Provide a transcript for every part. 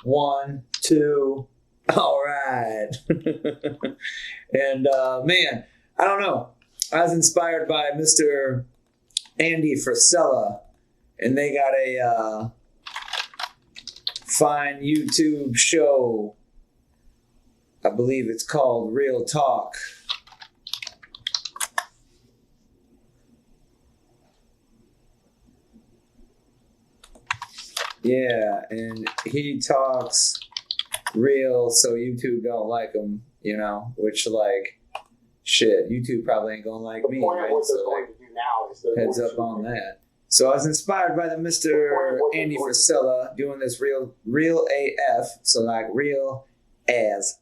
1, 2. All right. And man, I don't know. I was inspired by Mr. Andy Frisella, and they got a fine YouTube show. I believe it's called Real Talk. Yeah, and he talks real, so YouTube don't like him, you know, which, like, shit, YouTube probably ain't gonna like me, right? So, like, heads up on that. So I was inspired by the Mr. Andy Frisella doing this real AF, so like real as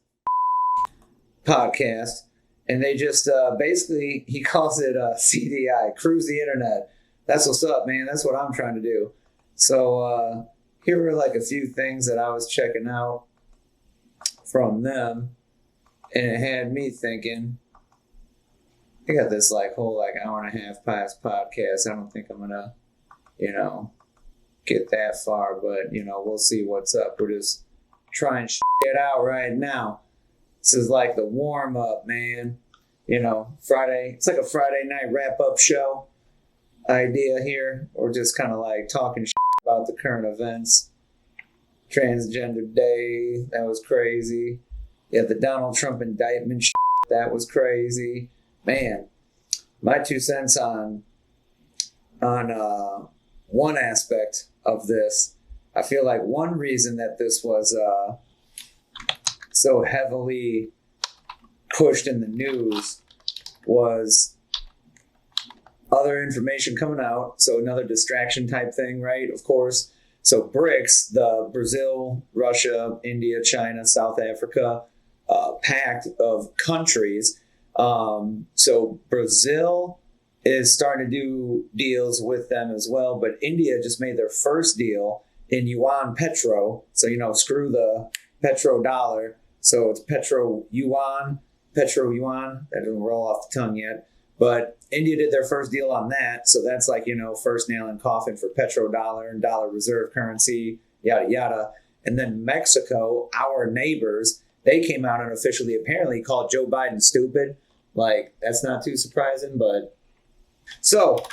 podcast, and they just basically, he calls it CTI, cruise the internet. That's what's up, man. That's what I'm trying to do. So here were like a few things that I was checking out from them, and it had me thinking. I got this like whole like hour and a half past podcast. I don't think I'm gonna, you know, get that far, but you know, we'll see what's up. We're just trying shit out right now. This is like the warm up, man. You know, Friday. It's like a Friday night wrap up show idea here. We're just kind of like talking shit about the current events. Transgender Day, that was crazy. Yeah, the Donald Trump indictment shit, that was crazy. Man, my 2 cents on one aspect of this. I feel like one reason that this was so heavily pushed in the news was other information coming out. So another distraction type thing, right? Of course. So BRICS, the Brazil, Russia, India, China, South Africa pact of countries. So Brazil is starting to do deals with them as well, but India just made their first deal in yuan petro. So, you know, screw the petro dollar. So it's petro yuan. That doesn't roll off the tongue yet. But India did their first deal on that. So that's like, you know, first nail in coffin for petrodollar and dollar reserve currency, yada, yada. And then Mexico, our neighbors, they came out and officially apparently called Joe Biden stupid. Like, that's not too surprising, but... So,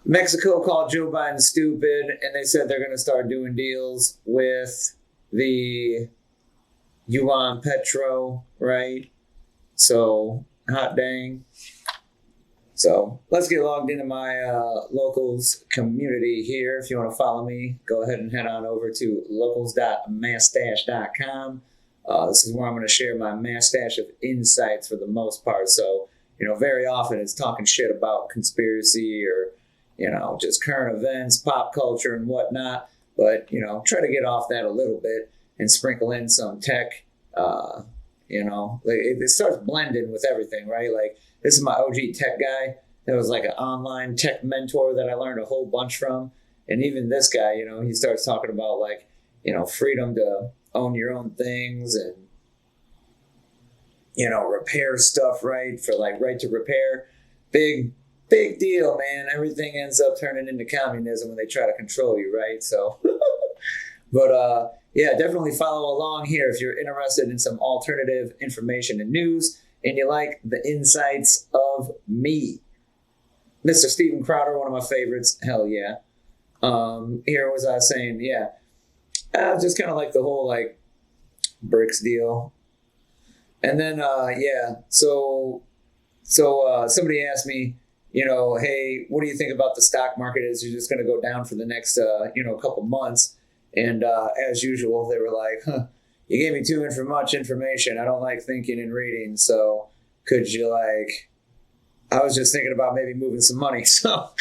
Mexico called Joe Biden stupid, and they said they're going to start doing deals with the yuan petro, right? So, hot dang. So, let's get logged into my locals community here. If you want to follow me, go ahead and head on over to locals.mastache.com. This is where I'm going to share my mastache of insights for the most part. So, you know, very often it's talking shit about conspiracy or, you know, just current events, pop culture and whatnot. But, you know, try to get off that a little bit and sprinkle in some tech. You know, like it starts blending with everything, right? Like, this is my OG tech guy. That was like an online tech mentor that I learned a whole bunch from. And even this guy, you know, he starts talking about like, you know, freedom to own your own things and, you know, repair stuff, right? For like right to repair. Big deal, man. Everything ends up turning into communism when they try to control you, right? So, but yeah, definitely follow along here if you're interested in some alternative information and news and you like the insights of me. Mr. Steven Crowder, one of my favorites. Hell yeah. Here was I saying, yeah. Just kind of like the whole like BRICS deal. And then, yeah, so somebody asked me, you know, hey, what do you think about the stock market? Is it just going to go down for the next, you know, couple months? And as usual, they were like, you gave me too much information. I don't like thinking and reading. So could you like, I was just thinking about maybe moving some money. So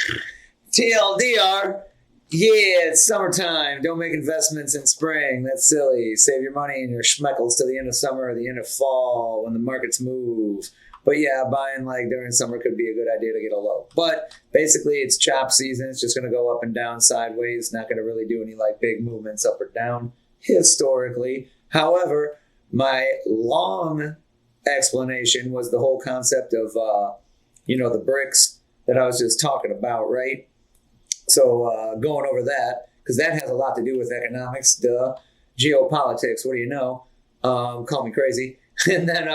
TLDR. Yeah, it's summertime. Don't make investments in spring. That's silly. Save your money and your schmeckles till the end of summer or the end of fall when the markets move. But yeah, buying like during summer could be a good idea to get a low. But basically, it's chop season. It's just going to go up and down sideways. Not going to really do any like big movements up or down historically. However, my long explanation was the whole concept of, you know, the BRICS that I was just talking about, right? So going over that, because that has a lot to do with economics, geopolitics, what do you know? Call me crazy. And then,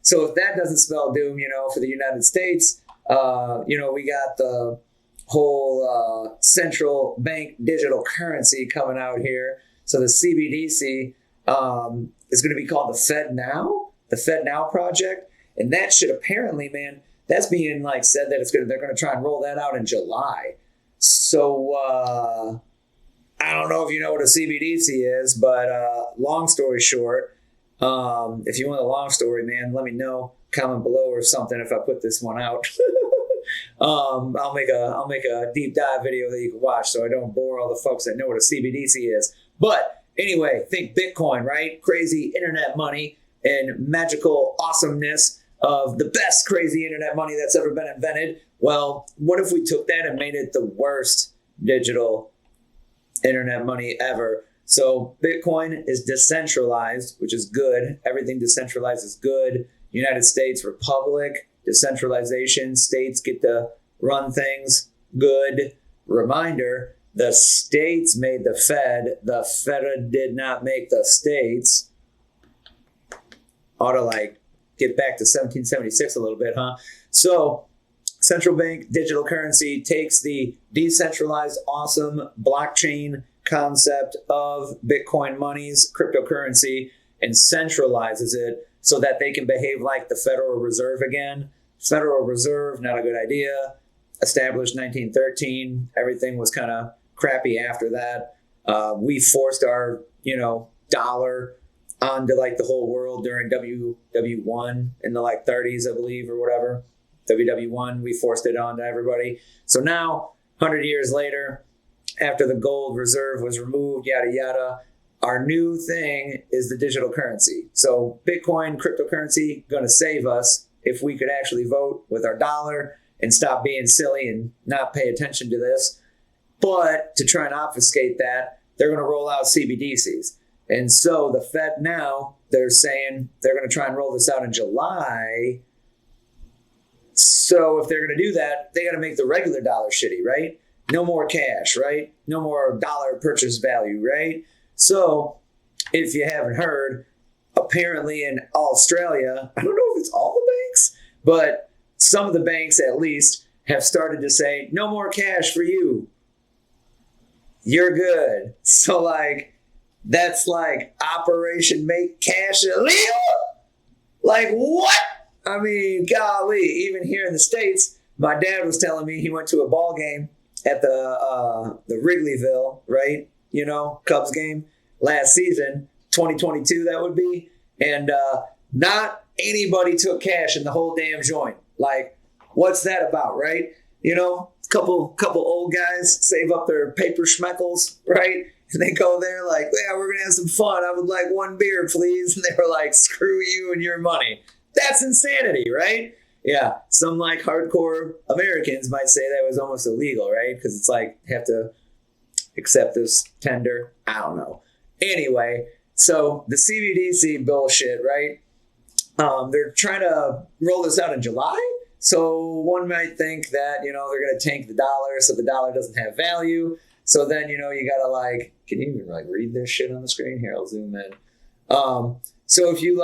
so if that doesn't spell doom, for the United States, we got the whole central bank digital currency coming out here. So the CBDC is going to be called the Fed Now project. And that should apparently, man, that's being said that they're going to try and roll that out in July. So I don't know if you know what a CBDC is, but long story short, if you want a long story, man, let me know. Comment below or something if I put this one out. I'll make a deep dive video that you can watch, so I don't bore all the folks that know what a CBDC is. But anyway, think Bitcoin, right? Crazy internet money and magical awesomeness of the best crazy internet money that's ever been invented. Well, what if we took that and made it the worst digital internet money ever? So Bitcoin is decentralized, which is good. Everything decentralized is good. United States Republic, decentralization, states get to run things, good. Reminder, the states made the Fed did not make the states. Ought to get back to 1776 a little bit, huh? So central bank digital currency takes the decentralized, awesome blockchain concept of Bitcoin monies, cryptocurrency, and centralizes it so that they can behave like the Federal Reserve again. Federal Reserve, not a good idea. Established 1913. Everything was kind of crappy after that. We forced our, dollar onto the whole world during WW1 in the 30s, I believe, or whatever. WW1, we forced it onto everybody. So now, 100 years later, after the gold reserve was removed, yada, yada, our new thing is the digital currency. So Bitcoin, cryptocurrency, going to save us if we could actually vote with our dollar and stop being silly and not pay attention to this. But to try and obfuscate that, they're going to roll out CBDCs. And so the Fed now, they're saying they're going to try and roll this out in July. So if they're going to do that, they got to make the regular dollar shitty, right? No more cash, right? No more dollar purchase value, right? So if you haven't heard, apparently in Australia, I don't know if it's all the banks, but some of the banks at least have started to say, no more cash for you. You're good. So that's Operation Make Cash Illegal? What? I mean, golly, even here in the States, my dad was telling me he went to a ball game at the Wrigleyville, right? Cubs game last season, 2022 that would be. And not anybody took cash in the whole damn joint. What's that about, right? Couple old guys save up their paper schmeckles, right? And they go there yeah, we're going to have some fun. I would like one beer, please. And they were like, screw you and your money. That's insanity, right? Yeah, some hardcore Americans might say that was almost illegal, right? Because it's have to accept this tender. I don't know. Anyway, so the CBDC bullshit, right? They're trying to roll this out in July. So one might think that, they're going to tank the dollar so the dollar doesn't have value. So then, you got to can you even read this shit on the screen? Here, I'll zoom in. So if you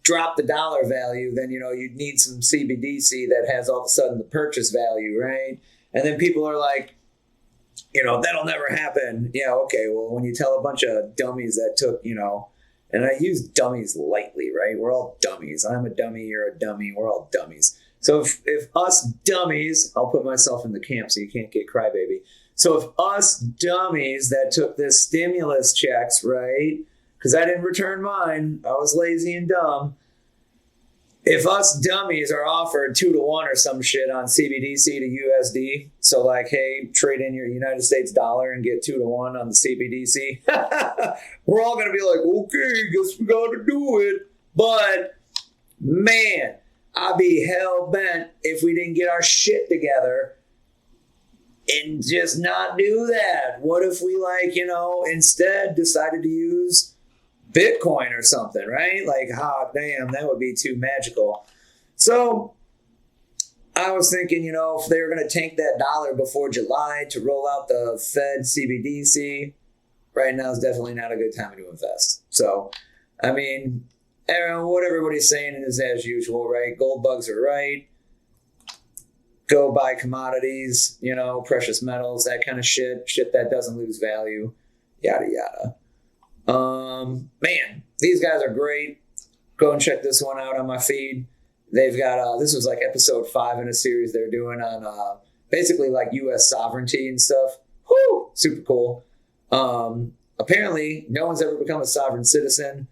drop the dollar value, then, you'd need some CBDC that has all of a sudden the purchase value, right? And then people are that'll never happen. Yeah, okay, well, when you tell a bunch of dummies that took, and I use dummies lightly, right? We're all dummies. I'm a dummy, you're a dummy, we're all dummies. So if us dummies, I'll put myself in the camp so you can't get crybaby. So if us dummies that took this stimulus checks, right? Because I didn't return mine. I was lazy and dumb. If us dummies are offered 2-1 or some shit on CBDC to USD, so hey, trade in your United States dollar and get 2-1 on the CBDC, we're all going to be okay, guess we got to do it. But man, I'd be hell bent if we didn't get our shit together and just not do that. What if we instead decided to use Bitcoin or something, right? Damn, that would be too magical. So I was thinking, if they were going to tank that dollar before July to roll out the Fed CBDC, right now is definitely not a good time to invest. So, I mean, what everybody's saying is as usual, right? Gold bugs are right. Go buy commodities, precious metals, that kind of shit that doesn't lose value, yada, yada. Man, these guys are great. Go and check this one out on my feed. They've got, this was like episode 5 in a series they're doing on basically like U.S. sovereignty and stuff. Whoo! Super cool. Apparently, no one's ever become a sovereign citizen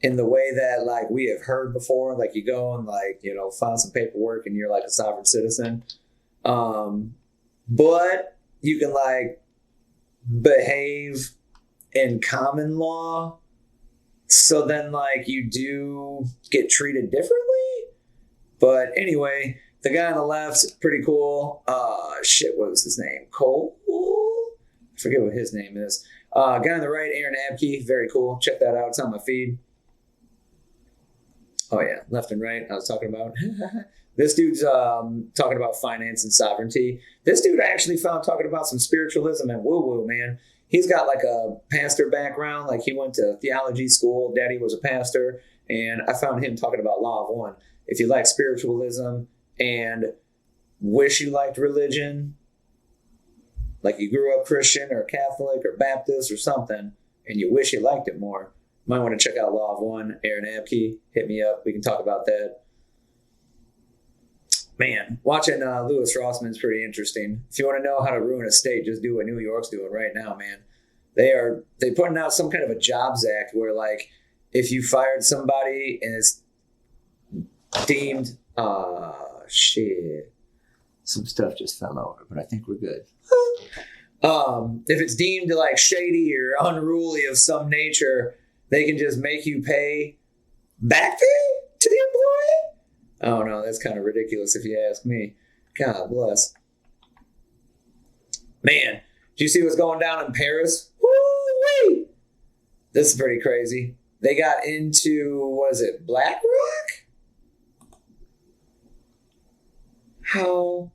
in the way that like we have heard before. Like you go and like, file some paperwork and you're like a sovereign citizen. But you can like behave in common law. So then like you do get treated differently. But anyway, the guy on the left, pretty cool. What was his name? Cole? I forget what his name is. Guy on the right, Aaron Abke, very cool. Check that out. It's on my feed. Oh yeah, left and right. I was talking about. This dude's talking about finance and sovereignty. This dude I actually found talking about some spiritualism and woo-woo, man. He's got like a pastor background. Like he went to theology school. Daddy was a pastor. And I found him talking about Law of One. If you like spiritualism and wish you liked religion, like you grew up Christian or Catholic or Baptist or something, and you wish you liked it more, you might want to check out Law of One, Aaron Abke. Hit me up. We can talk about that. Man, watching Louis Rossman's pretty interesting. If you want to know how to ruin a state, just do what New York's doing right now, man. They're putting out some kind of a jobs act where like if you fired somebody and it's deemed some stuff just fell over, but I think we're good. If it's deemed like shady or unruly of some nature, they can just make you pay back pay to the employee. Oh no, that's kind of ridiculous if you ask me. God bless. Man, do you see what's going down in Paris? Woo-wee! This is pretty crazy. They got into, Blackroc? How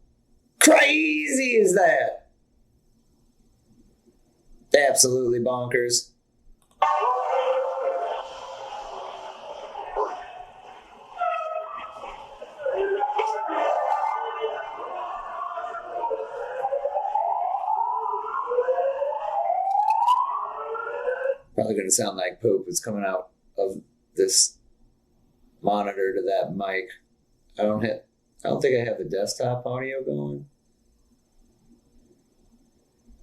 crazy is that? Absolutely bonkers. Probably going to sound like poop. It's coming out of this monitor to that mic. I don't think I have the desktop audio going.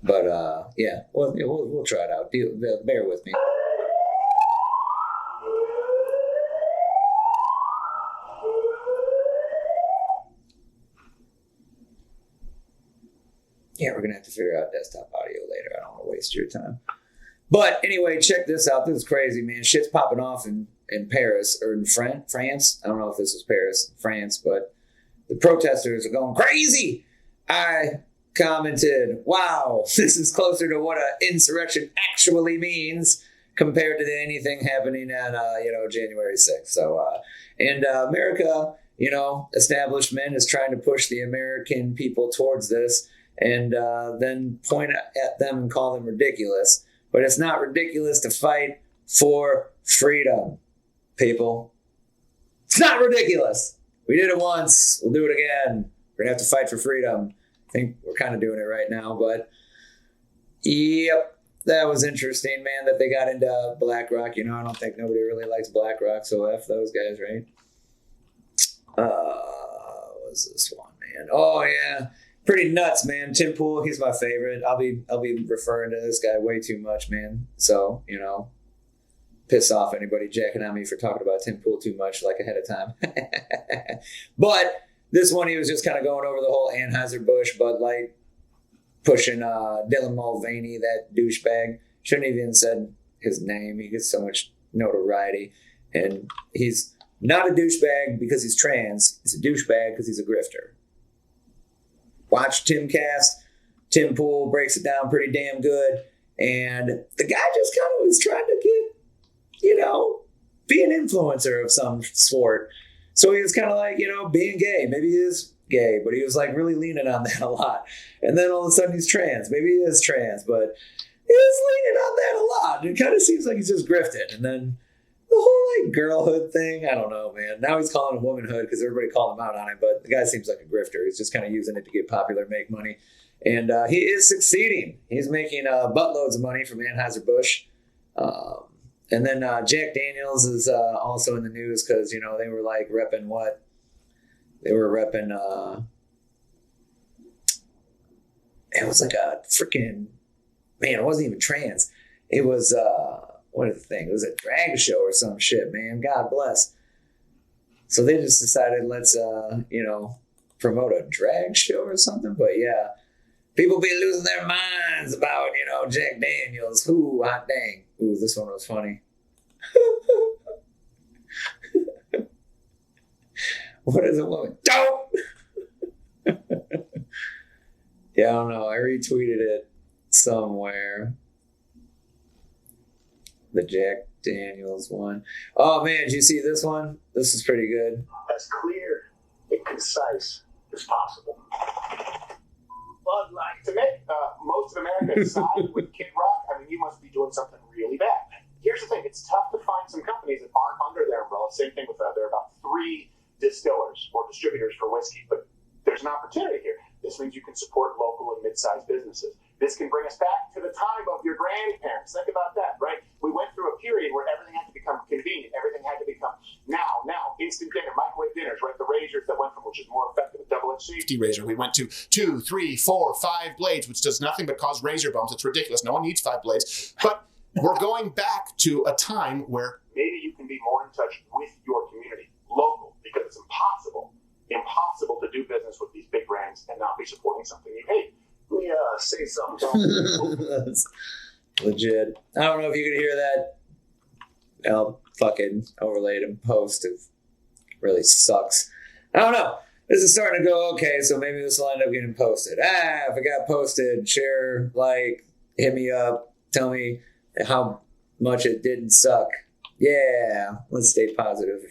But yeah, we'll try it out. Bear with me. Yeah, we're gonna have to figure out desktop audio later. I don't want to waste your time. But anyway, check this out. This is crazy, man. Shit's popping off in Paris or in France. I don't know if this was Paris, France, but the protesters are going crazy. I commented, wow, this is closer to what an insurrection actually means compared to anything happening on, January 6th. So, America, establishment is trying to push the American people towards this and then point at them and call them ridiculous. But it's not ridiculous to fight for freedom, people. It's not ridiculous. We did it once. We'll do it again. We're going to have to fight for freedom. I think we're kind of doing it right now. But, yep, that was interesting, man, that they got into Blackroc. I don't think nobody really likes Blackroc, so F those guys, right? What was this one, man? Oh, yeah. Pretty nuts, man. Tim Pool, he's my favorite. I'll be referring to this guy way too much, man. So, piss off anybody jacking on me for talking about Tim Pool too much, like ahead of time. But this one, he was just kind of going over the whole Anheuser-Busch Bud Light, pushing Dylan Mulvaney, that douchebag. Shouldn't have even said his name. He gets so much notoriety. And he's not a douchebag because he's trans. He's a douchebag because he's a grifter. Watch Timcast. Tim Pool breaks it down pretty damn good. And the guy just kind of was trying to get, be an influencer of some sort. So he was kind of like, being gay. Maybe he is, gay, but he was like really leaning on that a lot. And then all of a sudden he's trans. Maybe he is trans, but he was leaning on that a lot. It kind of seems like he's just grifted. And then the whole like girlhood thing, I don't know, man. Now he's calling it womanhood because everybody called him out on it, but the guy seems like a grifter. He's just kind of using it to get popular, make money. And he is succeeding. He's making buttloads of money from Anheuser-Busch. And then Jack Daniels is also in the news because, you know, they were like repping what? They were repping, it was like a freaking, man, it wasn't even trans. It was, what is the thing? It was a drag show or some shit, man. God bless. So they just decided, let's, you know, promote a drag show or something. But yeah, people be losing their minds about, you know, Jack Daniels. Ooh, hot dang. Ooh, this one was funny. What is a woman? Don't! Yeah, I don't know. I retweeted it somewhere. The Jack Daniels one. Oh, man, did you see this one? This is pretty good. As clear and concise as possible. But like to make most of America side with Kid Rock, I mean, you must be doing something really bad. Here's the thing. It's tough to find some companies that aren't under their umbrella. Same thing with there are about 3 distillers or distributors for whiskey, but there's an opportunity here. This means you can support local and mid-sized businesses. This can bring us back to the time of your grandparents. Think about that, right? We went through a period where everything had to become convenient. Everything had to become now, instant dinner, microwave dinners, right? The razors that went from, which is more effective, a double-edged safety razor. We went to 2, 3, 4, 5 blades, which does nothing but cause razor bumps. It's ridiculous. No one needs 5 blades. But we're going back to a time where maybe you can be more in touch with your community, local, because it's impossible to do business with these big brands and not be supporting something you hate. Let me say something. That's legit. I don't know if you could hear that. I'll fucking overlay it in post. It really sucks. I don't know. This is starting to go okay, so maybe this will end up getting posted. If it got posted, share, like, hit me up, tell me how much it didn't suck. Yeah, let's stay positive.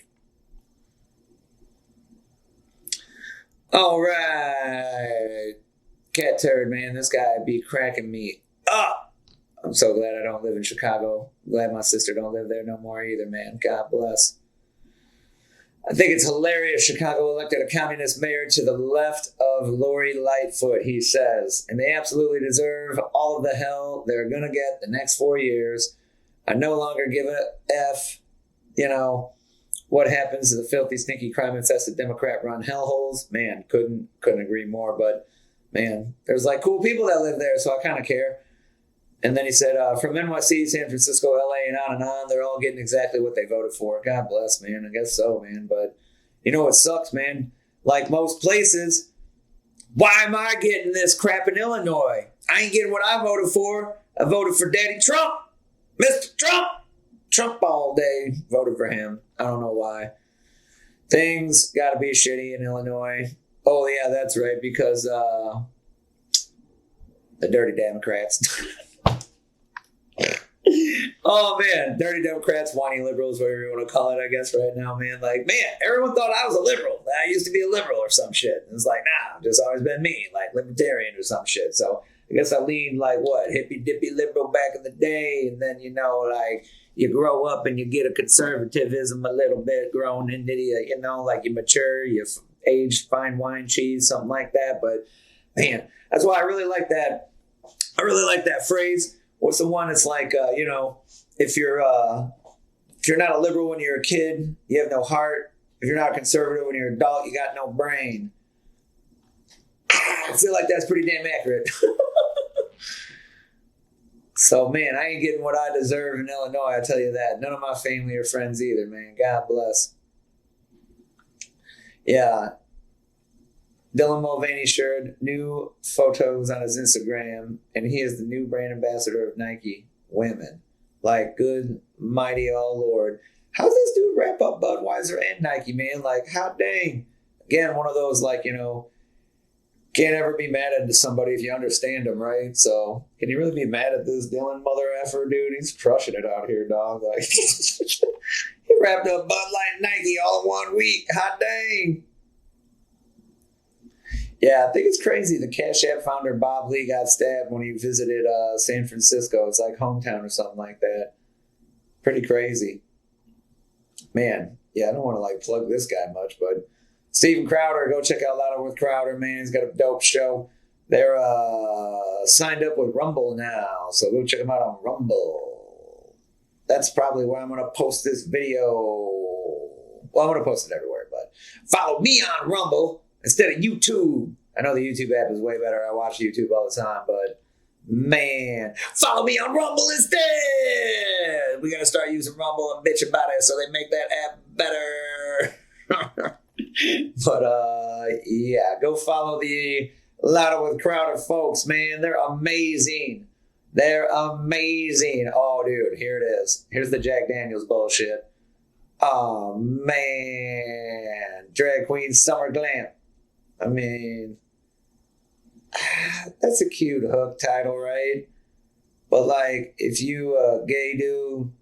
All right. Cat turd, man. This guy be cracking me up. I'm so glad I don't live in Chicago. Glad my sister don't live there no more either, man. God bless. I think it's hilarious Chicago elected a communist mayor to the left of Lori Lightfoot, he says. And they absolutely deserve all of the hell they're going to get the next 4 years. I no longer give a F, you know, what happens to the filthy, stinky, crime-infested Democrat-run hellholes. Man, couldn't agree more. But, man, there's, like, cool people that live there, so I kind of care. And then he said, from NYC, San Francisco, LA, and on, they're all getting exactly what they voted for. God bless, man. I guess so, man. But you know what sucks, man? Like most places, why am I getting this crap in Illinois? I ain't getting what I voted for. I voted for Daddy Trump. Mr. Trump. Trump all day. Voted for him. I don't know why. Things got to be shitty in Illinois. Oh, yeah, that's right. Because the dirty Democrats. Oh, man. Dirty Democrats, whiny liberals, whatever you want to call it, I guess, right now, man. Like, man, everyone thought I was a liberal. I used to be a liberal or some shit. And it's like, nah, I've just always been me, like libertarian or some shit. So I guess I leaned like, what, hippy-dippy liberal back in the day. And then, you know, like, you grow up and you get a conservatism a little bit grown into you, you know, like you mature, you age fine wine cheese, something like that. But, man, that's why I really like that. I really like that phrase. What's the one that's like, you know, if you're not a liberal when you're a kid, you have no heart. If you're not a conservative when you're an adult, you got no brain. I feel like that's pretty damn accurate. So, man, I ain't getting what I deserve in Illinois, I tell you that. None of my family or friends either, man. God bless. Yeah. Dylan Mulvaney shared new photos on his Instagram, and he is the new brand ambassador of Nike Women. Like, good, mighty, oh Lord. How's this dude wrap up Budweiser and Nike, man? Like, how dang. Again, one of those, like, you know, can't ever be mad at somebody if you understand them, right? So, can you really be mad at this Dylan mother effer, dude? He's crushing it out here, dog. Like, he wrapped up Bud Light and Nike all in 1 week. Hot dang. Yeah, I think it's crazy. The Cash App founder Bob Lee got stabbed when he visited San Francisco. It's like hometown or something like that. Pretty crazy. Man, yeah, I don't want to like plug this guy much, but Steven Crowder, go check out Louder with Crowder, man. He's got a dope show. They're signed up with Rumble now, so go check them out on Rumble. That's probably where I'm going to post this video. Well, I'm going to post it everywhere, but follow me on Rumble instead of YouTube. I know the YouTube app is way better. I watch YouTube all the time, but man, follow me on Rumble instead. We got to start using Rumble and bitch about it so they make that app better. But yeah, go follow the Louder with Crowder folks, man. They're amazing. They're amazing. Oh, dude, here it is. Here's the Jack Daniels bullshit. Oh, man. Drag Queen Summer Glam. I mean, that's a cute hook title, right? But, like, if you gay dude,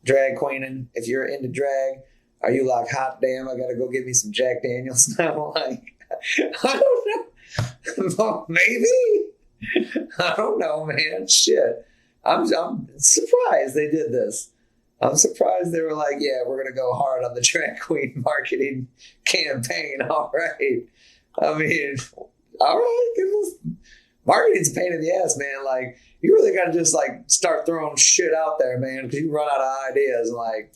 drag queening, if you're into drag, are you like, hot damn, I gotta go get me some Jack Daniels now? Like, I don't know. Well, maybe. I don't know, man. Shit. I'm surprised they did this. I'm surprised they were like, yeah, we're going to go hard on the drag queen marketing campaign. All right. I mean, all right. Marketing's a pain in the ass, man. Like, you really got to just, like, start throwing shit out there, man, because you run out of ideas. And, like,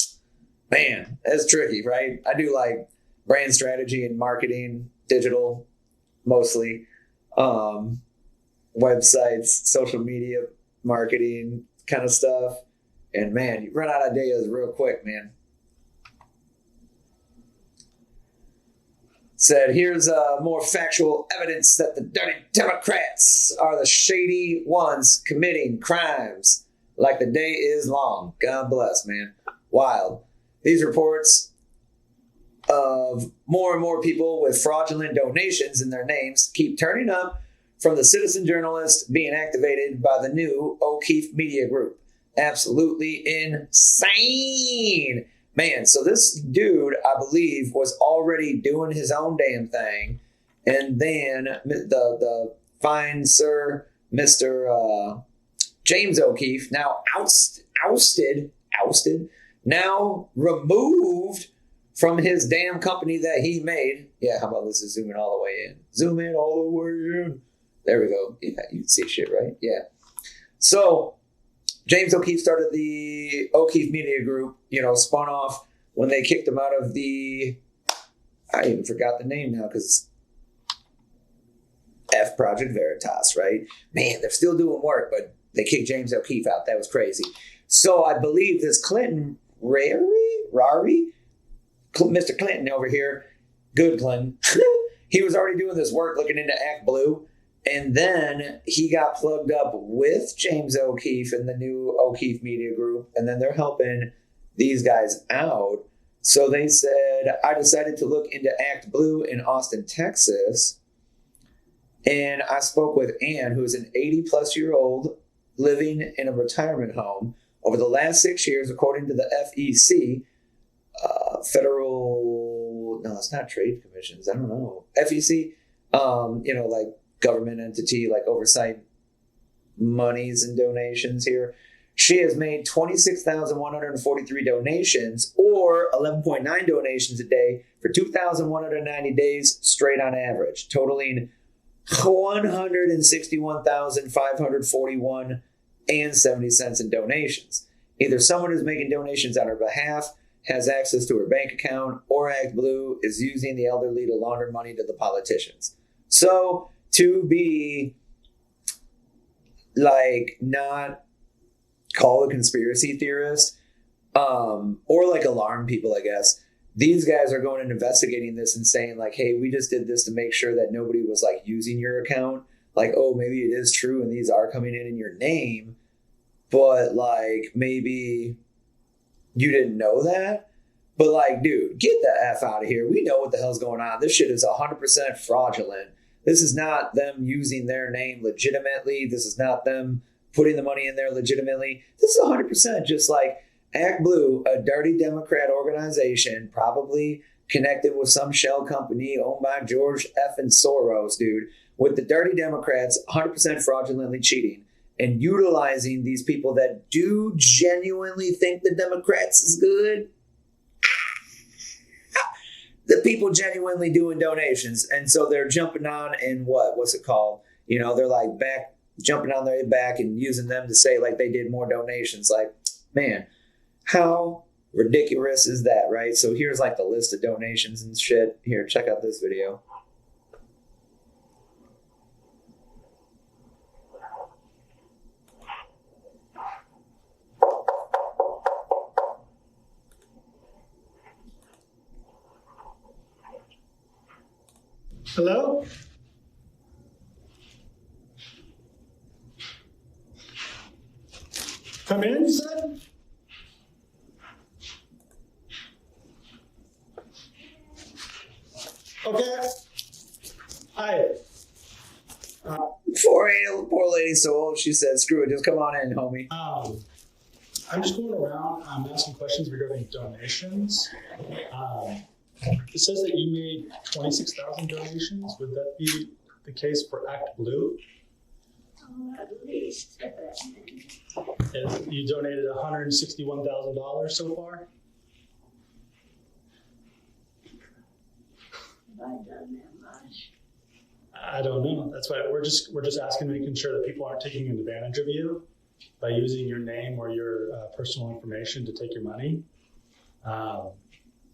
man, that's tricky, right? I do, like, brand strategy and marketing, digital, mostly. Websites, social media marketing kind of stuff. And man, you run out of ideas real quick, man. Said, here's more factual evidence that the dirty Democrats are the shady ones committing crimes like the day is long. God bless, man. Wild. These reports of more and more people with fraudulent donations in their names keep turning up, from the citizen journalist being activated by the new O'Keefe Media Group. Absolutely insane. Man, so this dude, I believe, was already doing his own damn thing. And then the fine sir, Mr. James O'Keefe, now ousted, now removed from his damn company that he made. Yeah, how about let's just zoom in all the way in. Zoom in all the way in. There we go. Yeah, you can see shit, right? Yeah. So James O'Keefe started the O'Keefe Media Group, spun off when they kicked him out of the, I even forgot the name now because F Project Veritas, right? Man, they're still doing work, but they kicked James O'Keefe out. That was crazy. So I believe this Clinton, Rari, Mr. Clinton over here, good Clinton, he was already doing this work looking into Act Blue. And then he got plugged up with James O'Keefe and the new O'Keefe Media Group. And then they're helping these guys out. So they said, I decided to look into Act Blue in Austin, Texas. And I spoke with Ann, who's an 80-plus-year-old living in a retirement home. Over the last 6 years, according to the FEC, it's not trade commissions. I don't know. FEC, like government entity, like oversight monies and donations here. She has made 26,143 donations, or 11.9 donations a day for 2,190 days straight on average, totaling 161,541 and 70 cents in donations. Either someone is making donations on her behalf, has access to her bank account, or Act Blue is using the elderly to launder money to the politicians. So to be like not call a conspiracy theorist, or like alarm people, I guess, these guys are going and investigating this and saying like, hey, we just did this to make sure that nobody was like using your account. Like, oh, maybe it is true and these are coming in your name, but like maybe you didn't know that. But like, dude, get the F out of here. We know what the hell's going on. This shit is 100% fraudulent. This is not them using their name legitimately. This is not them putting the money in there legitimately. This is 100% just like Act Blue, a dirty Democrat organization, probably connected with some shell company owned by George F. and Soros, dude, with the dirty Democrats 100% fraudulently cheating and utilizing these people that do genuinely think the Democrats is good. The people genuinely doing donations. And so they're jumping on and what's it called? You know, they're like jumping on their back and using them to say like they did more donations. Like, man, how ridiculous is that, right? So here's like the list of donations and shit. Here, check out this video. Hello? Come in, you said? Okay. Hi. Poor lady so old, she said, screw it, just come on in, homie. I'm just going around asking questions regarding donations. It says that you made 26,000 donations. Would that be the case for Act Blue? Oh, at least. And you donated $161,000 so far? Have I done that much? I don't know. That's why we're just asking, making sure that people aren't taking advantage of you by using your name or your personal information to take your money.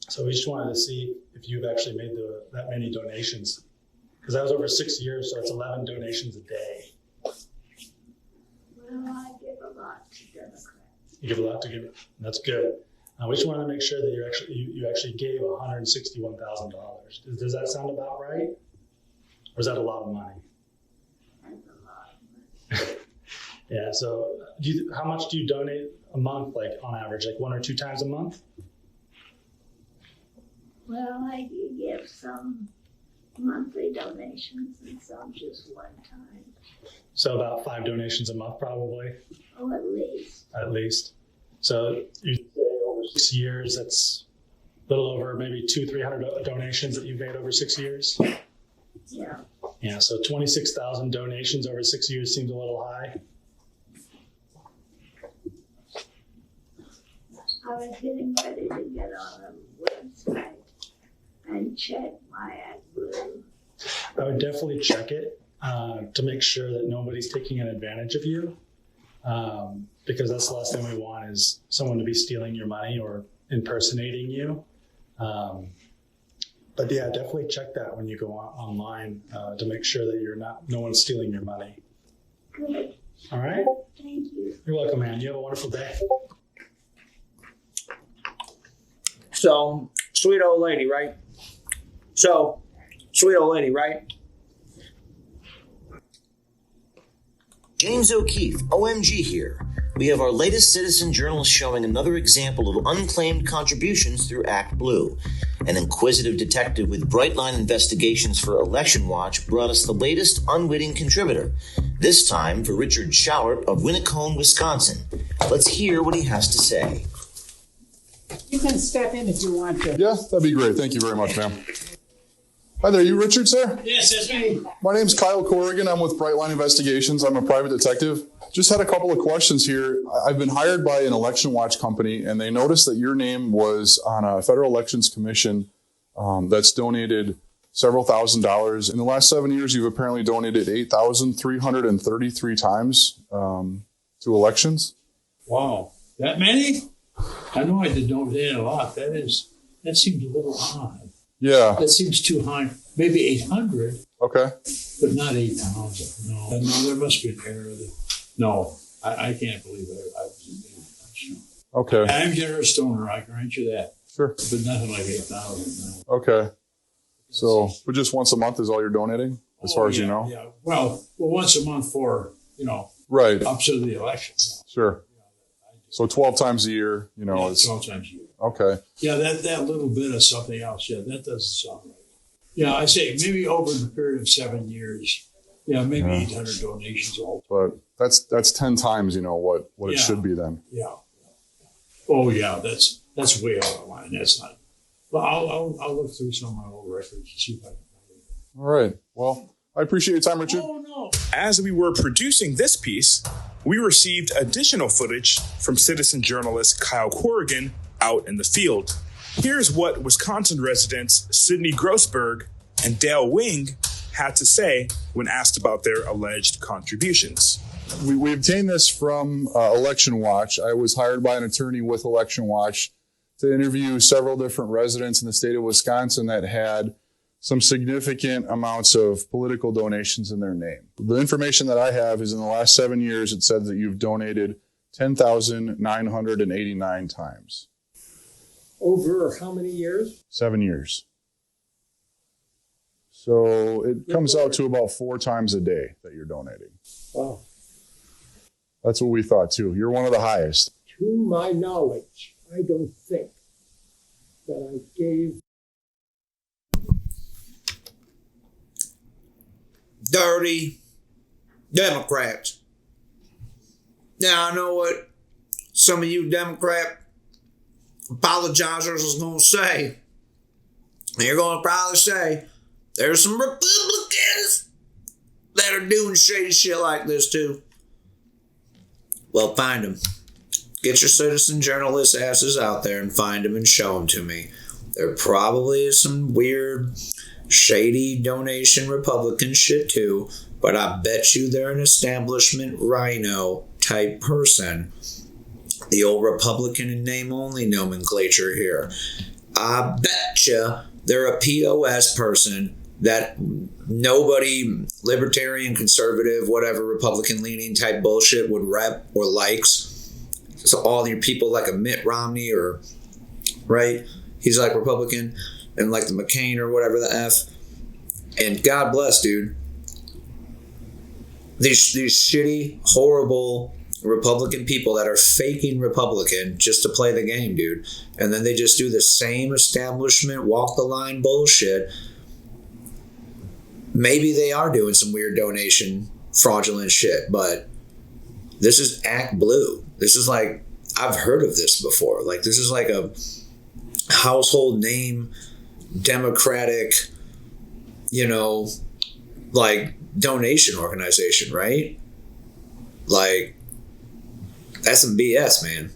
So we just wanted to see if you've actually made that many donations, because that was over 6 years, so it's 11 donations a day. Well, I give a lot to Democrats. You give a lot to give. That's good. We just wanted to make sure that you actually gave $161,000. Does that sound about right? Or is that a lot of money? That's a lot of money. Yeah. So, how much do you donate a month, like on average, like 1 or 2 times a month? Well, I do give some monthly donations and some just one time. So about 5 donations a month, probably. Oh, at least. At least. So you say over 6 years, that's a little over maybe 200-300 donations that you've made over 6 years. Yeah. Yeah. So 26,000 donations over 6 years seems a little high. I was getting ready to get on a website and check my Act Blue. I would definitely check it to make sure that nobody's taking an advantage of you, because that's the last thing we want is someone to be stealing your money or impersonating you. But yeah, definitely check that when you go online to make sure that no one's stealing your money. Good. All right? Thank you. You're welcome, man. You have a wonderful day. So, sweet old lady, right? James O'Keefe, OMG here. We have our latest citizen journal showing another example of unclaimed contributions through Act Blue. An inquisitive detective with Brightline Investigations for Election Watch brought us the latest unwitting contributor, this time for Richard Schauert of Winnacombe, Wisconsin. Let's hear what he has to say. You can step in if you want to. Yeah, that'd be great. Thank you very much, ma'am. Hi there, you Richard, sir? Yes, that's me. My name's Kyle Corrigan. I'm with Brightline Investigations. I'm a private detective. Just had a couple of questions here. I've been hired by an election watch company, and they noticed that your name was on a federal elections commission that's donated several $1,000s. In the last 7 years, you've apparently donated 8,333 times to elections. Wow, that many? I know I did donate a lot. That seems a little odd. Yeah. That seems too high. Maybe 800, Okay. but not 8,000. No, there must be an error. No, I can't believe it. I was Okay. I'm a generous donor. I grant you that. Sure. But nothing like 8,000. No. Okay. So, but just once a month is all you're donating, as far as you know? Yeah. Well, once a month for, Right. up to the election. Sure. So 12 times a year, Yeah, is 12 times a year. okay. Yeah, that little bit of something else, that doesn't sound right. Yeah, I say maybe over the period of 7 years, maybe 800 donations all. But that's 10 times, what it should be then. Yeah. Oh yeah, that's way out of line. That's not. Well, I'll look through some of my old records and see if I can find it. All right. Well, I appreciate your time, Richard. Oh, no. As we were producing this piece, we received additional footage from citizen journalist Kyle Corrigan out in the field. Here's what Wisconsin residents Sidney Grossberg and Dale Wing had to say when asked about their alleged contributions. We obtained this from Election Watch. I was hired by an attorney with Election Watch to interview several different residents in the state of Wisconsin that had some significant amounts of political donations in their name. The information that I have is in the last 7 years, it said that you've donated 10,989 times. Over how many years? 7 years. So it comes out to about 4 times a day that you're donating. Wow. That's what we thought too. You're one of the highest. To my knowledge, I don't think that I gave. Dirty Democrats. Now, I know what some of you Democrat apologizers is going to say. You're going to probably say, there's some Republicans that are doing shady shit like this too. Well, find them. Get your citizen journalist asses out there and find them and show them to me. There probably is some weird, shady donation Republican shit too, but I bet you they're an establishment rhino type person. The old Republican in name only nomenclature here. I bet you they're a POS person that nobody, libertarian, conservative, whatever, Republican leaning type bullshit would rep or likes. So all your people like a Mitt Romney or, right? He's like Republican, and like the McCain or whatever the F. And God bless, dude. These shitty, horrible Republican people that are faking Republican just to play the game, dude. And then they just do the same establishment, walk the line bullshit. Maybe they are doing some weird donation, fraudulent shit, but this is Act Blue. This is like, I've heard of this before. Like, this is like a household name, Democratic, like donation organization, right? Like, that's some BS, man.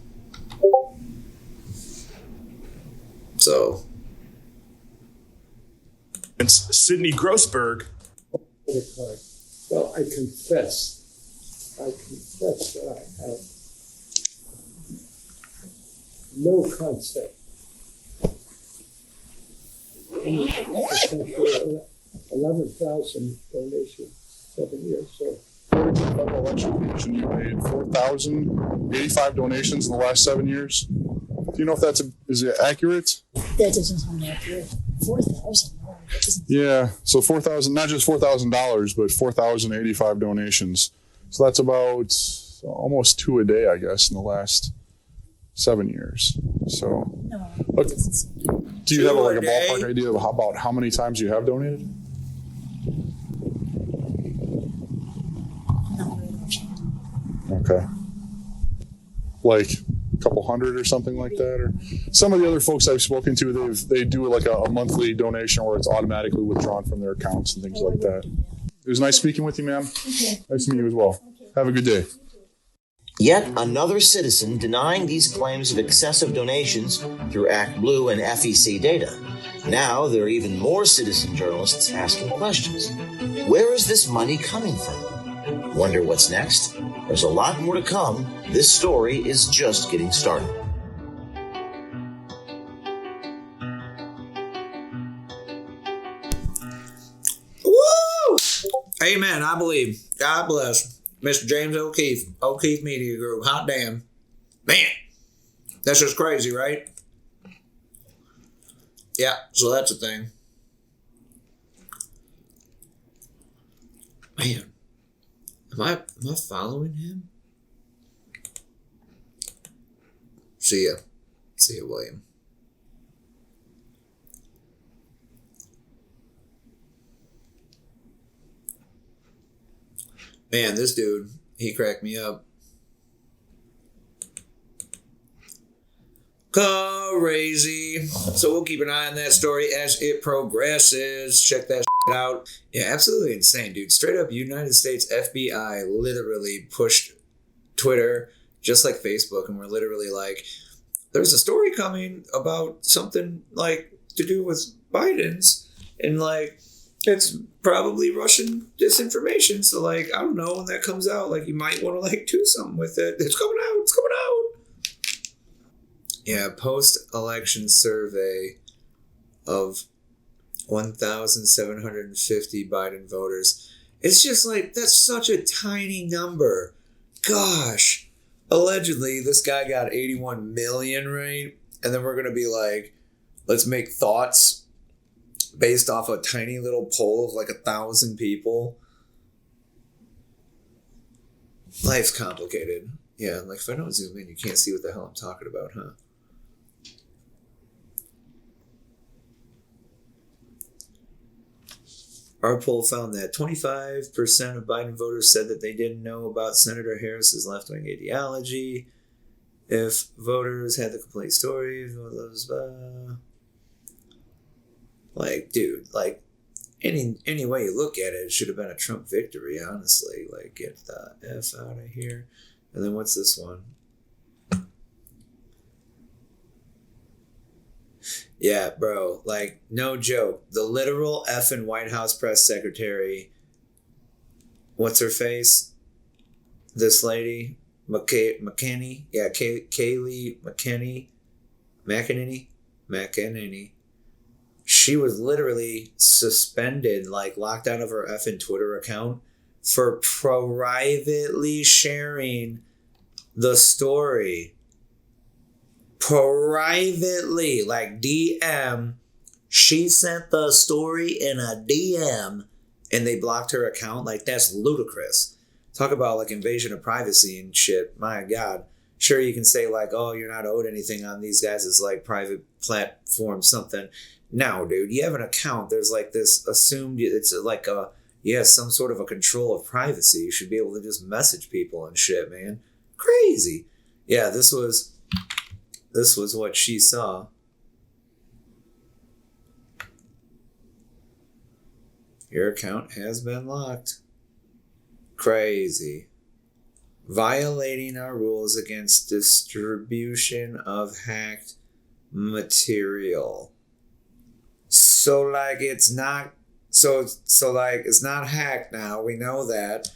So. Sidney Grossberg. Well, I confess that I have no concept. 11,000 donations, 7 years. So, Federal Election Commission, you made 4,085 donations in the last 7 years. Do you know if is it accurate? That doesn't sound accurate. 4,000. No, that doesn't. Yeah, so 4,000, not just $4,000, but 4,085 donations. So that's about almost 2 a day, I guess, in the last 7 years. So, No, look, that doesn't sound. do you have like a 2 a day? ballpark idea of about how many times you have donated? No, I don't. Okay. Like a couple hundred or something like that, or some of the other folks I've spoken to, they do like a monthly donation where it's automatically withdrawn from their accounts and things like that. It was nice speaking with you, ma'am. Okay. Nice to meet you as well. Have a good day. Yet another citizen denying these claims of excessive donations through Act Blue and FEC data. Now there are even more citizen journalists asking questions. Where is this money coming from? Wonder what's next? There's a lot more to come. This story is just getting started. Woo! Amen. I believe. God bless. Mr. James O'Keefe, Okeefe Media Group. Hot damn. Man. That's just crazy, right? Yeah, so that's a thing. Man. Am I following him? See ya. See ya, William. Man, this dude, he cracked me up. Crazy. So we'll keep an eye on that story as it progresses. Check that shit out. Yeah, absolutely insane, dude. Straight up, United States FBI literally pushed Twitter just like Facebook, and we're literally like, there's a story coming about something like to do with Biden's, and like it's probably Russian disinformation. So like, I don't know when that comes out. Like, you might want to like do something with it. It's coming out. It's coming out. Yeah, post-election survey of 1,750 Biden voters. It's just like, that's such a tiny number. Gosh. Allegedly, this guy got 81 million, right? And then we're going to be like, let's make thoughts based off a tiny little poll of like 1,000 people. Life's complicated. Yeah, like if I don't zoom in, you can't see what the hell I'm talking about, huh? Our poll found that 25% of Biden voters said that they didn't know about Senator Harris's left-wing ideology. If voters had the complete story, like, dude, like, any way you look at it, it should have been a Trump victory, honestly. Like, get the F out of here. And then what's this one? Yeah, bro, like, no joke. The literal effing White House press secretary, what's her face? This lady, McKinney? Yeah, Kayleigh McEnany. She was literally suspended, like locked out of her effing Twitter account for privately sharing the story. Privately, like DM, she sent the story in a DM and they blocked her account. Like, that's ludicrous. Talk about like invasion of privacy and shit. My God. Sure, you can say like, oh, you're not owed anything on these guys. It's like private platform something. No, dude, you have an account. There's like this assumed, it's like some sort of a control of privacy. You should be able to just message people and shit, man. Crazy. Yeah, this was what she saw. Your account has been locked. Crazy. Violating our rules against distribution of hacked material. So like it's not it's not hacked now. We know that.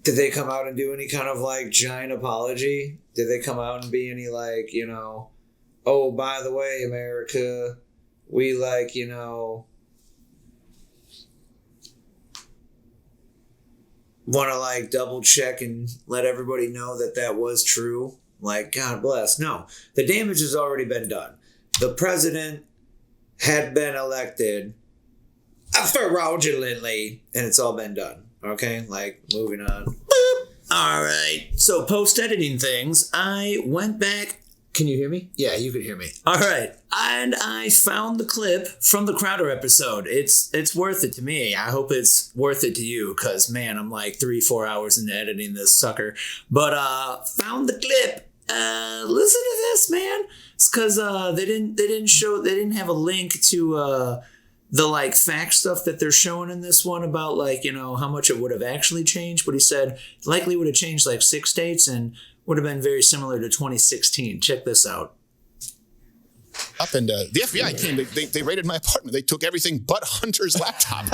Did they come out and do any kind of like giant apology? Did they come out and be any like, you know, oh, by the way, America, we like, you know, want to like double check and let everybody know that that was true? Like, God bless. No, the damage has already been done. The president had been elected fraudulently, and it's all been done. Okay, like, moving on. Boop. All right. So, post-editing things, I went back. Can you hear me? Yeah, you can hear me. All right. And I found the clip from the Crowder episode. It's worth it to me. I hope it's worth it to you, because, man, I'm like 3-4 hours into editing this sucker. But found the clip. Listen to this, man. It's because they didn't have a link to the like fact stuff that they're showing in this one about like, you know, how much it would have actually changed. But he said likely would have changed like 6 states and would have been very similar to 2016. Check this out. Up and the FBI came. They raided my apartment. They took everything but Hunter's laptop.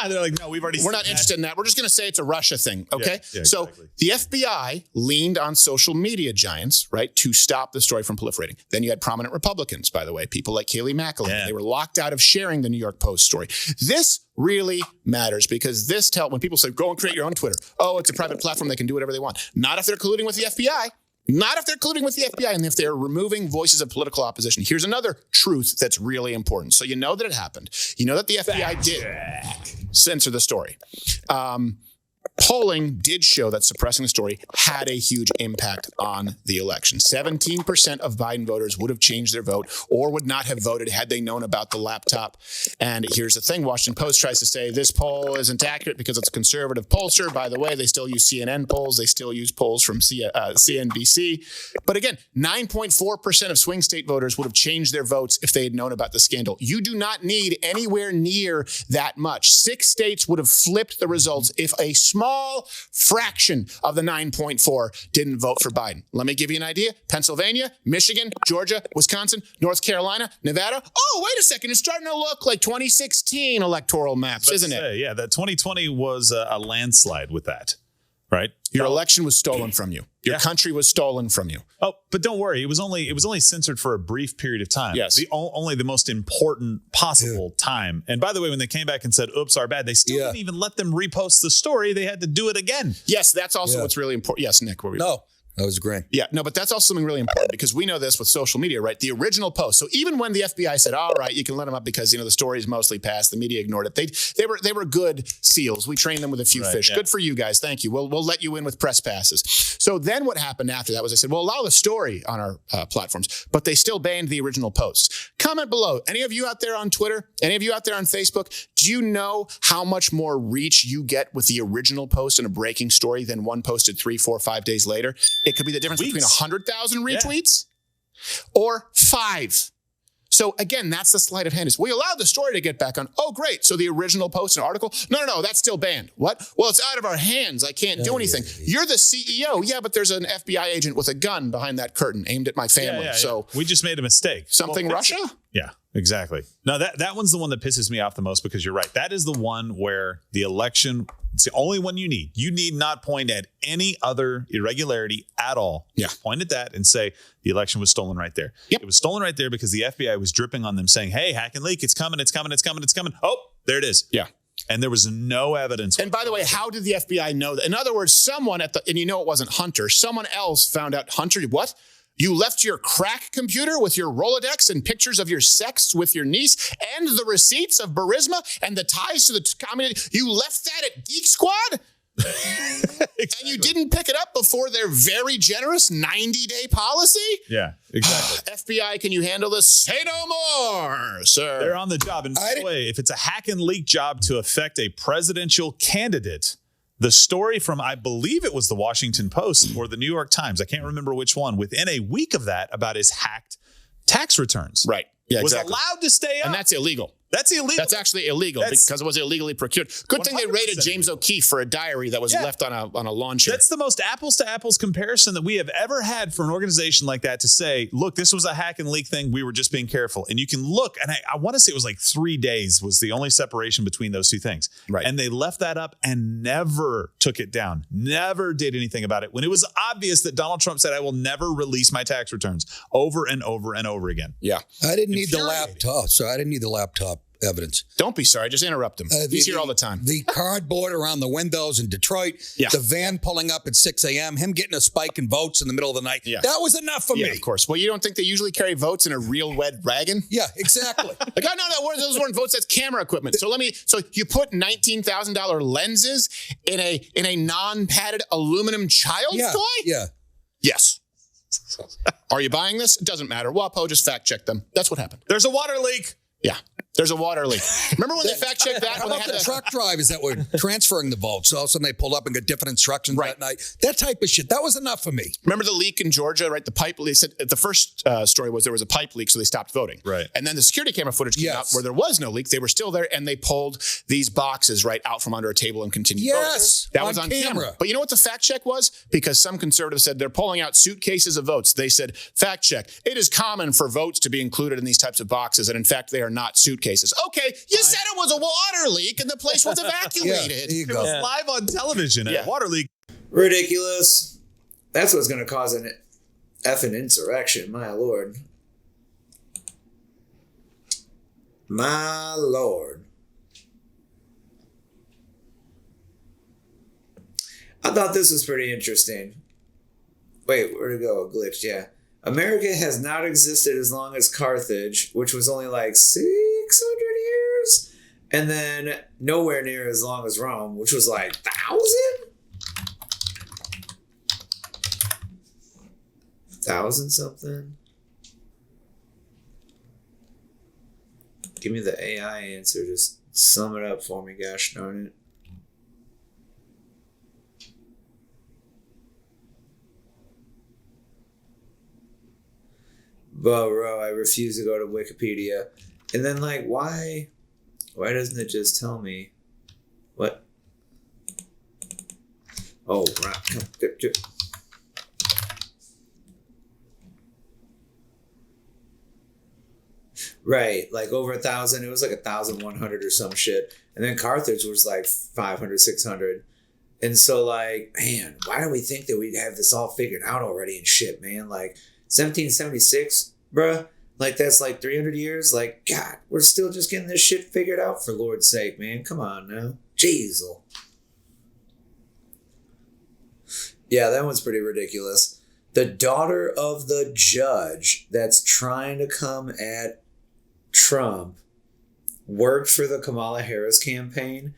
They're like, no, we're not interested in that. We're just going to say it's a Russia thing. Okay. Yeah, so exactly. the FBI leaned on social media giants, right, to stop the story from proliferating. Then you had prominent Republicans, by the way, people like Kayleigh McEnany. Yeah. They were locked out of sharing the New York Post story. This really matters because when people say, go and create your own Twitter. Oh, it's a private platform. They can do whatever they want. Not if they're colluding with the FBI. Not if they're colluding with the FBI and if they're removing voices of political opposition. Here's another truth that's really important. So you know that it happened. You know that the FBI did censor the story. All polling did show that suppressing the story had a huge impact on the election. 17% of Biden voters would have changed their vote or would not have voted had they known about the laptop. And here's the thing. Washington Post tries to say this poll isn't accurate because it's a conservative pollster. By the way, they still use CNN polls. They still use polls from CNBC. But again, 9.4% of swing state voters would have changed their votes if they had known about the scandal. You do not need anywhere near that much. 6 states would have flipped the results if a small fraction of the 9.4 didn't vote for Biden. Let me give you an idea. Pennsylvania, Michigan, Georgia, Wisconsin, North Carolina, Nevada. Oh, wait a second. It's starting to look like 2016 electoral maps, isn't it? Yeah, that 2020 was a landslide with that, right? Your election was stolen from you. Your country was stolen from you. Oh, but don't worry. It was only censored for a brief period of time. Yes. Only the most important possible time. And by the way, when they came back and said, oops, our bad, they still didn't even let them repost the story. They had to do it again. Yes, that's also what's really important. Yes, Nick. No, that was great. Yeah, no, but that's also something really important because we know this with social media, right? The original post. So even when the FBI said, all right, you can let them up because, the story's mostly passed, the media ignored it. They were good SEALs. We trained them with a few fish. Good for you guys. Thank you. We'll let you in with press passes. So then what happened after that was I said, we'll allow the story on our platforms, but they still banned the original post. Comment below. Any of you out there on Twitter? Any of you out there on Facebook? Do you know how much more reach you get with the original post in a breaking story than one posted 3, 4, 5 days later? It could be the difference between 100,000 retweets or 5. So again, that's the sleight of hand. Is we allowed the story to get back on. Oh, great. So the original post and article? No, that's still banned. What? Well, it's out of our hands. I can't do anything. You're the CEO. Yeah, but there's an FBI agent with a gun behind that curtain aimed at my family. So we just made a mistake. Something Russia? Yeah, exactly. No, that one's the one that pisses me off the most because you're right. That is the one where the election, it's the only one you need. You need not point at any other irregularity at all. Yeah. Just point at that and say the election was stolen right there. Yep. It was stolen right there because the FBI was dripping on them saying, hey, hack and leak, it's coming, it's coming, it's coming, it's coming. Oh, there it is. Yeah. And there was no evidence. And by the way, how did the FBI know that? In other words, someone and it wasn't Hunter, someone else found out Hunter, what? You left your crack computer with your Rolodex and pictures of your sex with your niece and the receipts of Burisma and the ties to the community. You left that at Geek Squad? Exactly. And you didn't pick it up before their very generous 90-day policy? Yeah, exactly. FBI, can you handle this? Say no more, sir. They're on the job. And by the way, if it's a hack and leak job to affect a presidential candidate, the story from, I believe it was the Washington Post or the New York Times, I can't remember which one, within a week of that about his hacked tax returns. Right. Yeah, was exactly. allowed to stay up. And that's illegal. That's illegal. That's actually illegal because it was illegally procured. Good 100%. Thing they raided James O'Keefe for a diary that was left on a lawn chair. That's the most apples to apples comparison that we have ever had for an organization like that to say, look, this was a hack and leak thing. We were just being careful. And you can look, and I want to say it was like 3 days was the only separation between those two things. Right. And they left that up and never took it down, never did anything about it. When it was obvious that Donald Trump said, I will never release my tax returns over and over and over again. Yeah. I didn't need the laptop. So I didn't need the laptop evidence. Don't be sorry. Just interrupt him. He's here all the time. The cardboard around the windows in Detroit, the van pulling up at 6 a.m., him getting a spike in votes in the middle of the night. Yeah. That was enough for me. Of course. Well, you don't think they usually carry votes in a real wet wagon? Yeah, exactly. Like, oh, no, those weren't votes. That's camera equipment. So you put $19,000 lenses in a non-padded aluminum child's toy? Yeah. Yes. Are you buying this? It doesn't matter. WAPO, just fact check them. That's what happened. There's a water leak. Yeah. There's a water leak. Remember when they fact checked that? How when about they had the truck drivers that were transferring the votes? All of a sudden they pulled up and got different instructions that night. That type of shit. That was enough for me. Remember the leak in Georgia, right? The pipe. They said the first story was there was a pipe leak, so they stopped voting. Right. And then the security camera footage came out where there was no leak. They were still there, and they pulled these boxes right out from under a table and continued voting. That was on camera. But you know what the fact check was? Because some conservatives said they're pulling out suitcases of votes. They said, fact check. It is common for votes to be included in these types of boxes, and in fact, they are not suitcases. Okay. You said it was a water leak and the place was evacuated. It was live on television. A water leak. Ridiculous. That's what's going to cause an effing insurrection, my lord. My lord. I thought this was pretty interesting. Wait, where'd it go? Glitched, yeah. America has not existed as long as Carthage, which was only like 600 years. And then nowhere near as long as Rome, which was like 1,000? 1,000 something? Give me the AI answer. Just sum it up for me, gosh darn it. Bro, I refuse to go to Wikipedia. And then, like, why doesn't it just tell me what? Oh, right. Right, like over 1,000. It was like 1,100 or some shit. And then Carthage was like 500, 600. And so, like, man, why do we think that we'd have this all figured out already and shit, man? Like, 1776, bruh, like, that's like 300 years. Like, God, we're still just getting this shit figured out, for Lord's sake, man. Come on now. Jeez. Yeah, that one's pretty ridiculous. The daughter of the judge that's trying to come at Trump worked for the Kamala Harris campaign.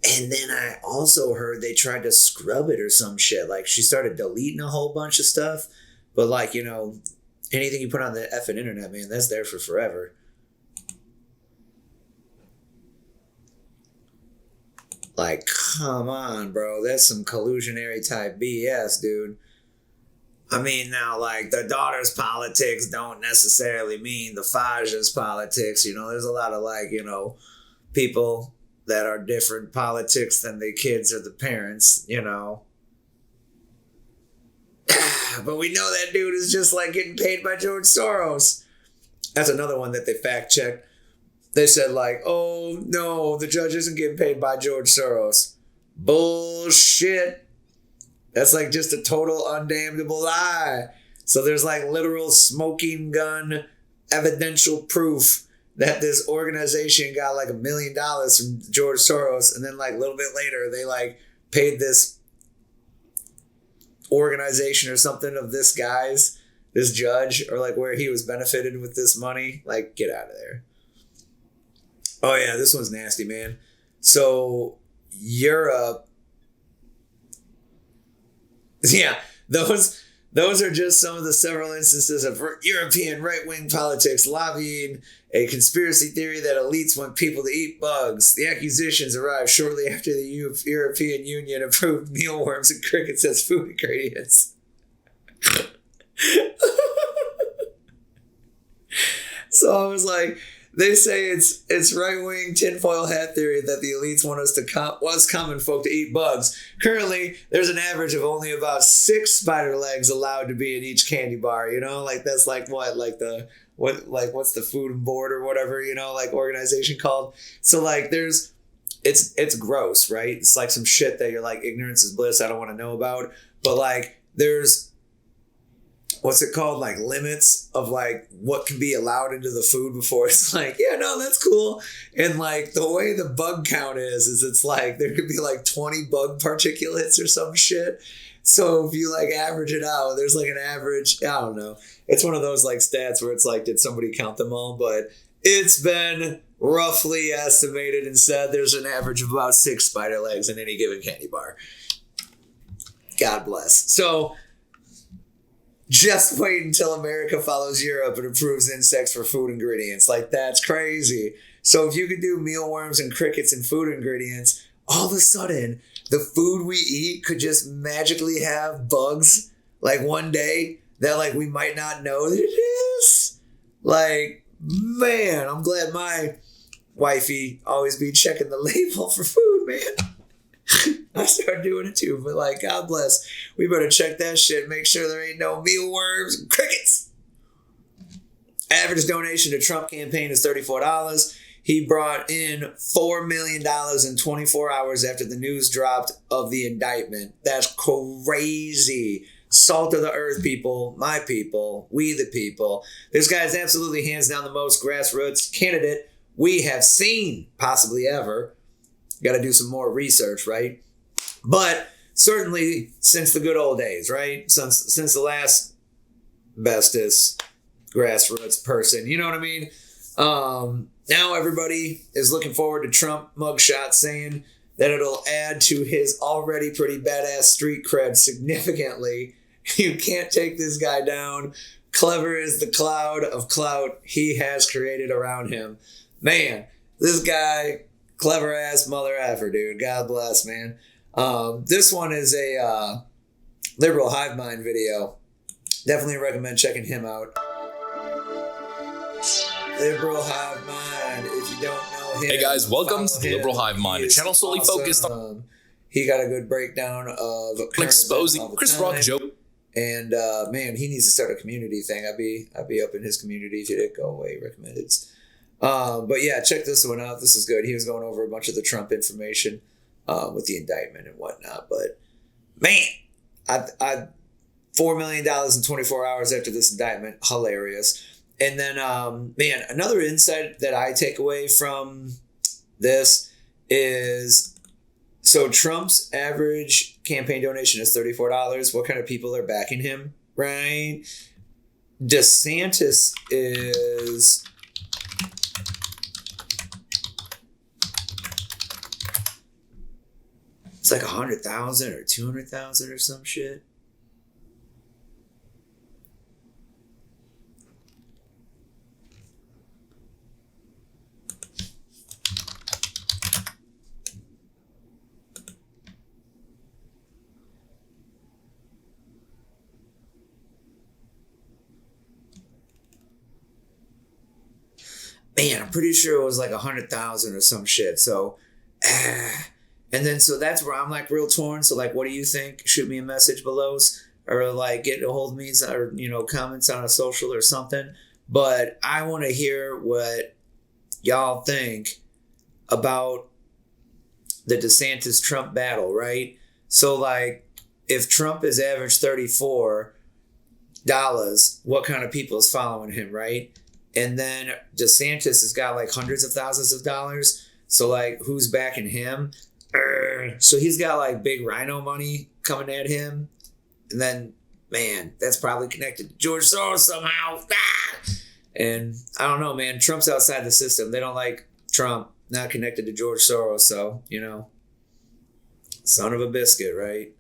And then I also heard they tried to scrub it or some shit. Like, she started deleting a whole bunch of stuff. But, like, you know, anything you put on the effing internet, man, that's there for forever. Like, come on, bro. That's some collusionary type BS, dude. I mean, now, like, the daughter's politics don't necessarily mean the Faja's politics. You know, there's a lot of, like, you know, people that are different politics than the kids or the parents, you know. But we know that dude is just, like, getting paid by George Soros. That's another one that they fact-checked. They said, like, oh, no, the judge isn't getting paid by George Soros. Bullshit. That's, like, just a total undamnable lie. So there's, like, literal smoking gun evidential proof that this organization got, like, $1 million from George Soros. And then, like, a little bit later, they, like, paid this organization or something of this judge, or, like, where he was benefited with this money. Like, get out of there. Oh, yeah, this one's nasty, man. So, Europe. Yeah, those are just some of the several instances of European right-wing politics lobbying a conspiracy theory that elites want people to eat bugs. The accusations arrived shortly after the European Union approved mealworms and crickets as food ingredients. So I was like, they say it's right-wing tinfoil hat theory that the elites want us common folk to eat bugs. Currently, there's an average of only about 6 spider legs allowed to be in each candy bar. You know, like that's like what, like what's the Food and Board or whatever, you know, like organization called. So like it's gross, right? It's like some shit that you're like, ignorance is bliss. I don't want to know about. But like there's, what's it called? Like limits of like what can be allowed into the food before it's like, yeah, no, that's cool. And like the way the bug count is it's like there could be like 20 bug particulates or some shit. So if you like average it out, there's like an average, I don't know. It's one of those like stats where it's like, did somebody count them all? But it's been roughly estimated and said there's an average of about 6 spider legs in any given candy bar. God bless. So just wait until America follows Europe and approves insects for food ingredients. Like, that's crazy. So if you could do mealworms and crickets and food ingredients, all of a sudden, the food we eat could just magically have bugs, like, one day that, like, we might not know that it is. Like, man, I'm glad my wifey always be checking the label for food, man. I started doing it too, but like, God bless. We better check that shit. Make sure there ain't no mealworms and crickets. Average donation to Trump campaign is $34. He brought in $4 million in 24 hours after the news dropped of the indictment. That's crazy. Salt of the earth, people, my people, we the people. This guy is absolutely hands down the most grassroots candidate we have seen possibly ever. Got to do some more research, right? But certainly since the good old days, right? Since the last bestest grassroots person, you know what I mean? Now everybody is looking forward to Trump mugshot, saying that it'll add to his already pretty badass street cred significantly You can't take this guy down. Clever is the cloud of clout he has created around him. Man, this guy, clever ass mother effer, dude. God bless, man. This one is a liberal hive mind video. Definitely recommend checking him out. Liberal hive mind. If you don't know him, hey guys, welcome to the Liberal Hive Mind, a channel solely focused on. He got a good breakdown of exposing Chris Rock joke. And man, he needs to start a community thing. I'd be up in his community if you did go away. Recommended. But yeah, check this one out. This is good. He was going over a bunch of the Trump information with the indictment and whatnot. But man, I $4 million in 24 hours after this indictment. Hilarious. And then, man, another insight that I take away from this is, so Trump's average campaign donation is $34. What kind of people are backing him, right? DeSantis is... It's like 100,000 or 200,000 or some shit. Man, I'm pretty sure it was like 100,000 or some shit. So, and then so that's where I'm like real torn. So like, what do you think? Shoot me a message below, or like get a hold of me, or comments on a social or something. But I want to hear what y'all think about the DeSantis Trump battle, right? So like, if Trump is average $34, what kind of people is following him, right? And then DeSantis has got like hundreds of thousands of dollars. So like, who's backing him? So he's got like big rhino money coming at him. And then, man, that's probably connected to George Soros somehow. And I don't know, man. Trump's outside the system. They don't like Trump, not connected to George Soros. So, son of a biscuit, right?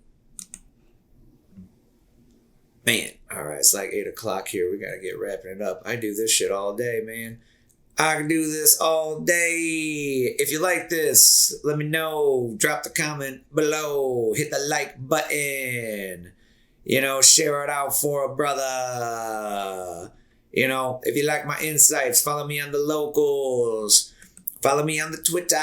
Man, all right, it's like 8 o'clock here. We got to get wrapping it up. I do this shit all day, man. I can do this all day. If you like this, let me know. Drop the comment below. Hit the like button. Share it out for a brother. If you like my insights, follow me on the locals. Follow me on the Twitter.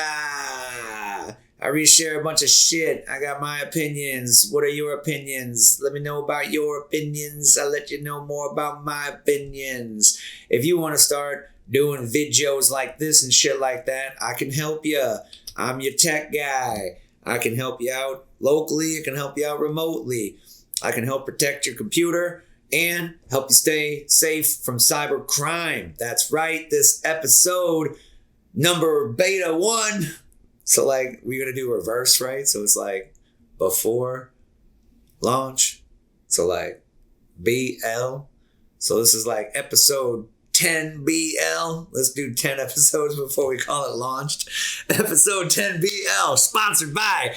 I reshare a bunch of shit. I got my opinions. What are your opinions? Let me know about your opinions. I'll let you know more about my opinions. If you want to start doing videos like this and shit like that, I can help you. I'm your tech guy. I can help you out locally. I can help you out remotely. I can help protect your computer and help you stay safe from cyber crime. That's right. This episode, number beta 1. So like, we're going to do reverse, right? So it's like before launch. So like BL. So this is like episode 10 BL. Let's do 10 episodes before we call it launched. Episode 10 BL, sponsored by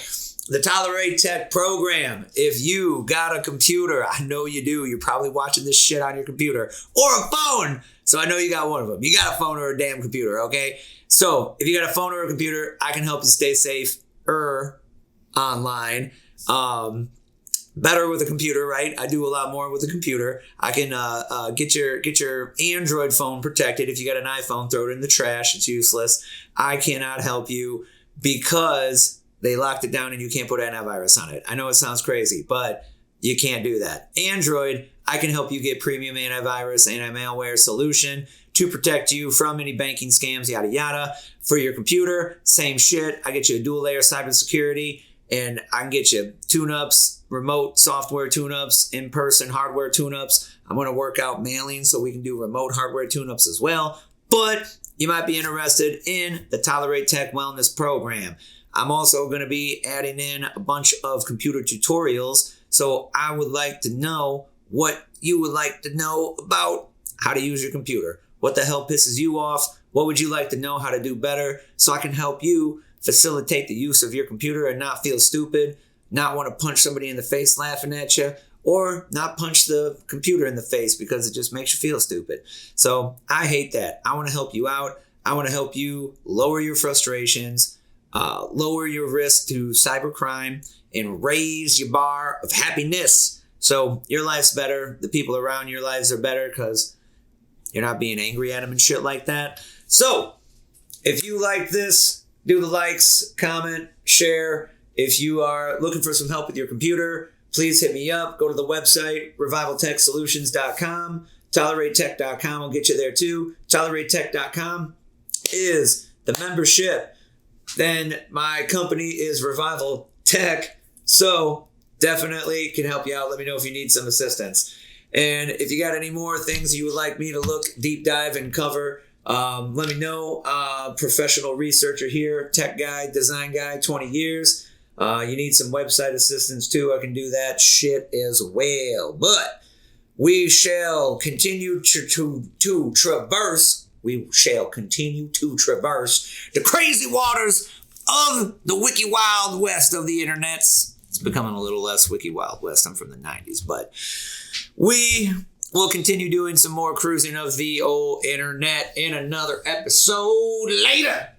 the Tolerate Tech program. If you got a computer, I know you do. You're probably watching this shit on your computer or a phone. So I know you got one of them. You got a phone or a damn computer, okay? So if you got a phone or a computer, I can help you stay safe online. Better with a computer, right? I do a lot more with a computer. I can get your Android phone protected. If you got an iPhone, throw it in the trash. It's useless. I cannot help you because they locked it down and you can't put antivirus on it. I know it sounds crazy, but you can't do that. Android, I can help you get premium antivirus, anti-malware solution to protect you from any banking scams, yada, yada. For your computer, same shit. I get you a dual layer cybersecurity, and I can get you tune-ups, remote software tune-ups, in-person hardware tune-ups. I'm going to work out mailing so we can do remote hardware tune-ups as well. But you might be interested in the Tolerate Tech Wellness Program. I'm also going to be adding in a bunch of computer tutorials. So I would like to know what you would like to know about how to use your computer. What the hell pisses you off? What would you like to know how to do better so I can help you facilitate the use of your computer and not feel stupid, not want to punch somebody in the face laughing at you, or not punch the computer in the face because it just makes you feel stupid. So I hate that. I want to help you out. I want to help you lower your frustrations, lower your risk to cybercrime, and raise your bar of happiness. So your life's better. The people around your lives are better because you're not being angry at them and shit like that. So if you like this, do the likes, comment, share. If you are looking for some help with your computer, please hit me up. Go to the website, revivaltechsolutions.com. TolerateTech.com will get you there too. TolerateTech.com is the membership. Then my company is Revival Tech. So definitely can help you out. Let me know if you need some assistance. And if you got any more things you would like me to look, deep dive, and cover, let me know. Professional researcher here, tech guy, design guy, 20 years. You need some website assistance too. I can do that shit as well. But we shall continue to traverse. We shall continue to traverse the crazy waters of the wiki wild west of the internets. It's becoming a little less wiki wild west. I'm from the 90s, but we will continue doing some more cruising of the old internet in another episode later.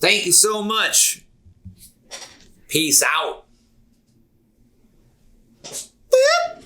Thank you so much. Peace out. Boop.